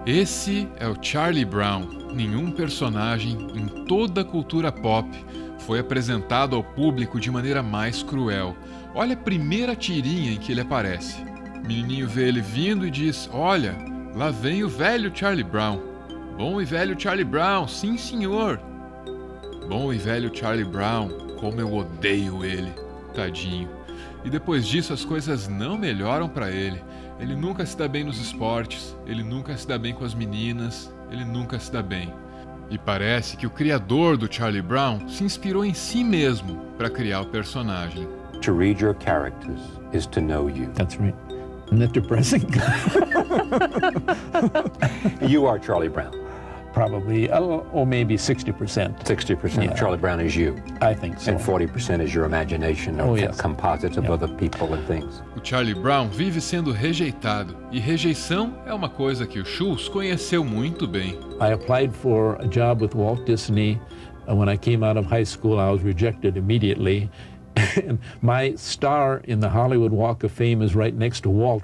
Esse é o Charlie Brown. Nenhum personagem em toda a cultura pop foi apresentado ao público de maneira mais cruel. Olha a primeira tirinha em que ele aparece. O menininho vê ele vindo e diz: "Olha, lá vem o velho Charlie Brown." "Bom e velho Charlie Brown, sim senhor." "Bom e velho Charlie Brown, como eu odeio ele." Tadinho. E depois disso as coisas não melhoram para ele. Ele nunca se dá bem nos esportes, ele nunca se dá bem com as meninas, ele nunca se dá bem. E parece que o criador do Charlie Brown se inspirou em si mesmo para criar o personagem. To read your characters is to know you. That's right. Isn't that depressing? You are Charlie Brown. Probably, or maybe 60%. 60% Yeah. of Charlie Brown is you. I think so. And 40% is your imagination or composites of other people and things. O Charlie Brown vive sendo rejeitado, e rejeição é uma coisa que o Schulz conheceu muito bem. I applied for a job with Walt Disney. When I came out of high school, I was rejected immediately. And my star in the Hollywood Walk of Fame is right next to Walt,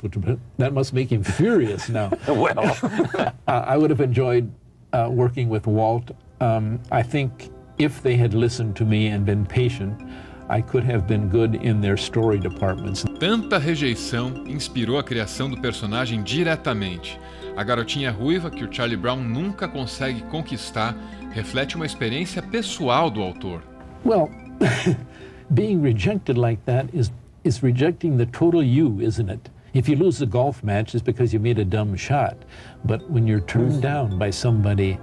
that must make him furious now. Well, I would have enjoyed working with Walt. I think if they had listened to me and been patient, I could have been good in their story departments. Tanta rejeição inspirou a criação do personagem diretamente. A garotinha ruiva que o Charlie Brown nunca consegue conquistar reflete uma experiência pessoal do autor. Well, being rejected like that is rejecting the total you, isn't it? If you lose the golf match, it's because you made a dumb shot. But when you're turned down by somebody,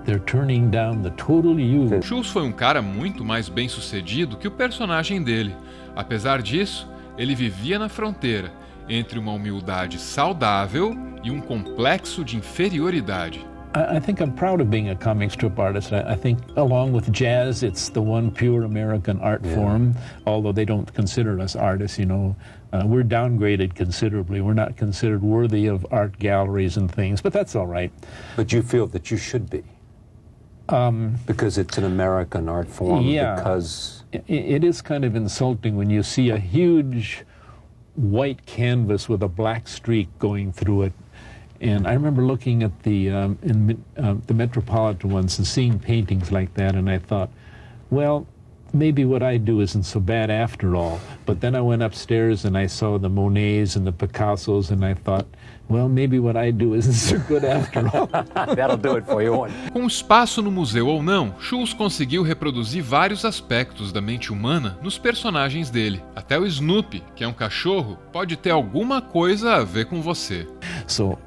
they're turning down the total you. Schulz foi um cara muito mais bem-sucedido que o personagem dele. Apesar disso, ele vivia na fronteira entre uma humildade saudável e um complexo de inferioridade. I think I'm proud of being a comic strip artist. I think along with jazz, it's the one pure American art form, although they don't consider us artists, you know. We're downgraded considerably. We're not considered worthy of art galleries and things, but that's all right. but you feel that you should be. Because it's an American art form. Yeah. Because It is kind of insulting when you see a huge white canvas with a black streak going through it. And I remember looking at the Metropolitan once and seeing paintings like that, and I thought, well, maybe what I do isn't so bad after all. But then I went upstairs and I saw the Monets and the Picassos, and I thought, well, maybe what I do isn't so good after all. that'll do it for you, won't it? Com espaço no museu ou não, Schulz conseguiu reproduzir vários aspectos da mente humana nos personagens dele. Até o Snoopy, que é um cachorro, pode ter alguma coisa a ver com você. So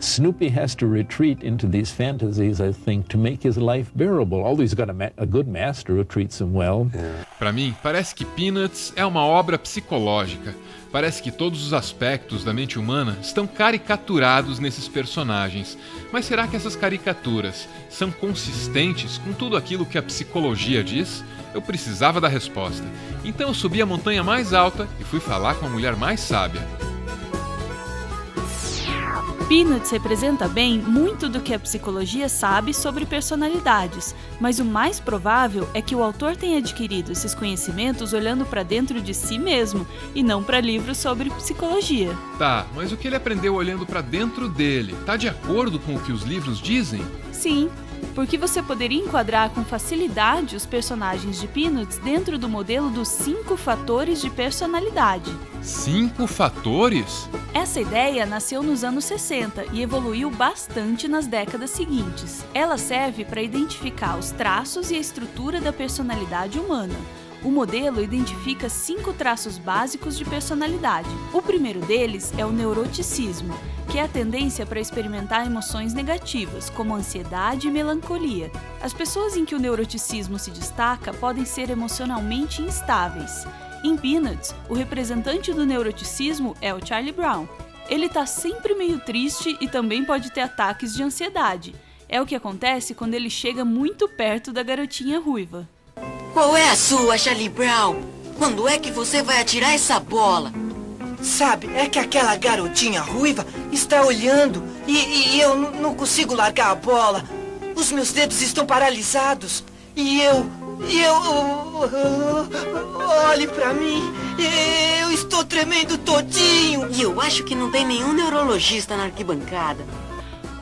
Snoopy has to retreat into these fantasies, I think, to make his life bearable. Although he's got a good master who treats him well. Para mim, parece que Peanuts é uma obra psicológica. Parece que todos os aspectos da mente humana estão caricaturados nesses personagens. Mas será que essas caricaturas são consistentes com tudo aquilo que a psicologia diz? Eu precisava da resposta. Então eu subi a montanha mais alta e fui falar com a mulher mais sábia. Peanuts representa bem muito do que a psicologia sabe sobre personalidades, mas o mais provável é que o autor tenha adquirido esses conhecimentos olhando para dentro de si mesmo e não para livros sobre psicologia. Tá, mas o que ele aprendeu olhando para dentro dele, tá de acordo com o que os livros dizem? Sim, porque você poderia enquadrar com facilidade os personagens de Peanuts dentro do modelo dos 5 fatores de personalidade. 5 fatores? Essa ideia nasceu nos anos 60 e evoluiu bastante nas décadas seguintes. Ela serve para identificar os traços e a estrutura da personalidade humana. O modelo identifica 5 traços básicos de personalidade. O primeiro deles é o neuroticismo, que é a tendência para experimentar emoções negativas, como ansiedade e melancolia. As pessoas em que o neuroticismo se destaca podem ser emocionalmente instáveis. Em Peanuts, o representante do neuroticismo é o Charlie Brown. Ele está sempre meio triste e também pode ter ataques de ansiedade. É o que acontece quando ele chega muito perto da garotinha ruiva. Qual é a sua, Charlie Brown? Quando é que você vai atirar essa bola? Sabe, é que aquela garotinha ruiva está olhando e eu não consigo largar a bola. Os meus dedos estão paralisados e eu... Olhe pra mim, eu estou tremendo todinho. E eu acho que não tem nenhum neurologista na arquibancada.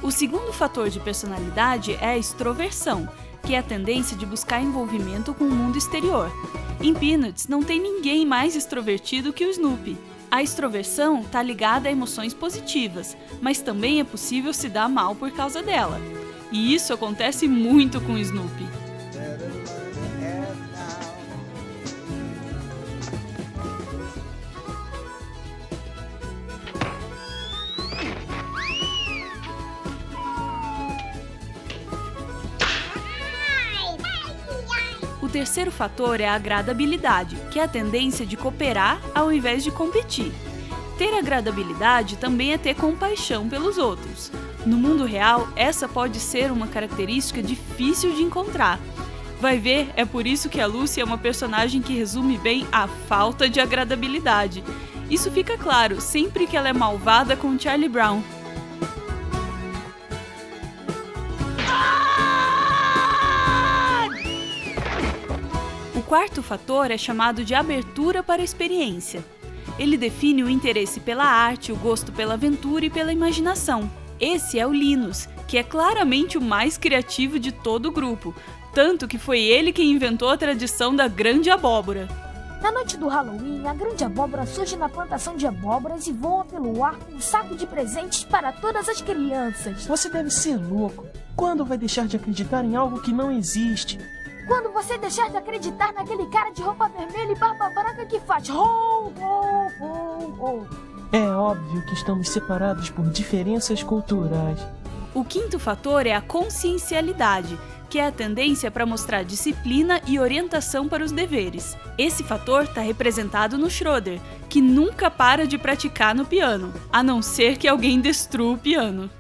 O segundo fator de personalidade é a extroversão, que é a tendência de buscar envolvimento com o mundo exterior. Em Peanuts não tem ninguém mais extrovertido que o Snoopy. A extroversão está ligada a emoções positivas, mas também é possível se dar mal por causa dela. E isso acontece muito com o Snoopy. O terceiro fator é a agradabilidade, que é a tendência de cooperar ao invés de competir. Ter agradabilidade também é ter compaixão pelos outros. No mundo real, essa pode ser uma característica difícil de encontrar. Vai ver, é por isso que a Lucy é uma personagem que resume bem a falta de agradabilidade. Isso fica claro sempre que ela é malvada com Charlie Brown. O quarto fator é chamado de abertura para a experiência. Ele define o interesse pela arte, o gosto pela aventura e pela imaginação. Esse é o Linus, que é claramente o mais criativo de todo o grupo, tanto que foi ele quem inventou a tradição da grande abóbora. Na noite do Halloween, a grande abóbora surge na plantação de abóboras e voa pelo ar com um saco de presentes para todas as crianças. Você deve ser louco. Quando vai deixar de acreditar em algo que não existe? Quando você deixar de acreditar naquele cara de roupa vermelha e barba branca que faz ho, ho, ho, ho. É óbvio que estamos separados por diferenças culturais. O quinto fator é a consciencialidade, que é a tendência para mostrar disciplina e orientação para os deveres. Esse fator está representado no Schroeder, que nunca para de praticar no piano, a não ser que alguém destrua o piano.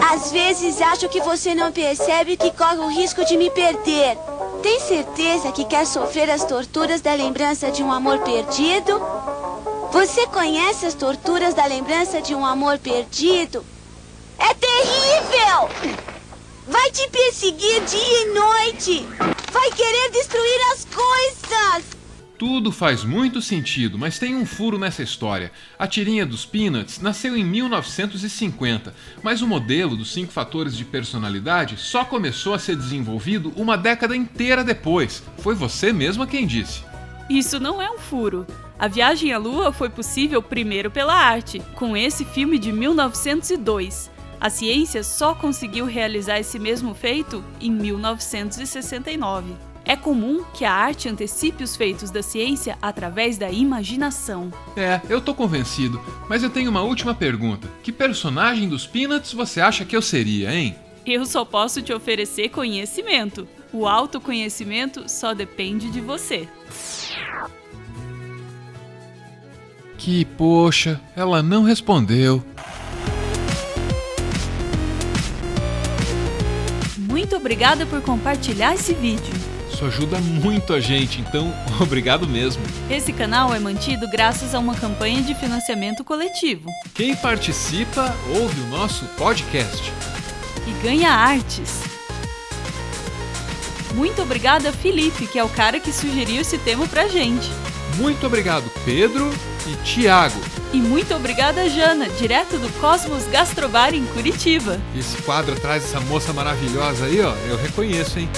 Às vezes acho que você não percebe que corre o risco de me perder. Tem certeza que quer sofrer as torturas da lembrança de um amor perdido? Você conhece as torturas da lembrança de um amor perdido? É terrível! Vai te perseguir dia e noite! Vai querer destruir as coisas! Tudo faz muito sentido, mas tem um furo nessa história. A tirinha dos Peanuts nasceu em 1950, mas o modelo dos 5 fatores de personalidade só começou a ser desenvolvido uma década inteira depois. Foi você mesma quem disse. Isso não é um furo. A viagem à Lua foi possível primeiro pela arte, com esse filme de 1902. A ciência só conseguiu realizar esse mesmo feito em 1969. É comum que a arte antecipe os feitos da ciência através da imaginação. Eu tô convencido, mas eu tenho uma última pergunta. Que personagem dos Peanuts você acha que eu seria, hein? Eu só posso te oferecer conhecimento. O autoconhecimento só depende de você. Que poxa, ela não respondeu. Muito obrigada por compartilhar esse vídeo. Isso ajuda muito a gente, então obrigado mesmo. Esse canal é mantido graças a uma campanha de financiamento coletivo. Quem participa ouve o nosso podcast. E ganha artes. Muito obrigada, Felipe, que é o cara que sugeriu esse tema pra gente. Muito obrigado, Pedro e Thiago. E muito obrigada, Jana, direto do Cosmos Gastrobar em Curitiba. Esse quadro atrás dessa moça maravilhosa aí, ó, eu reconheço, hein?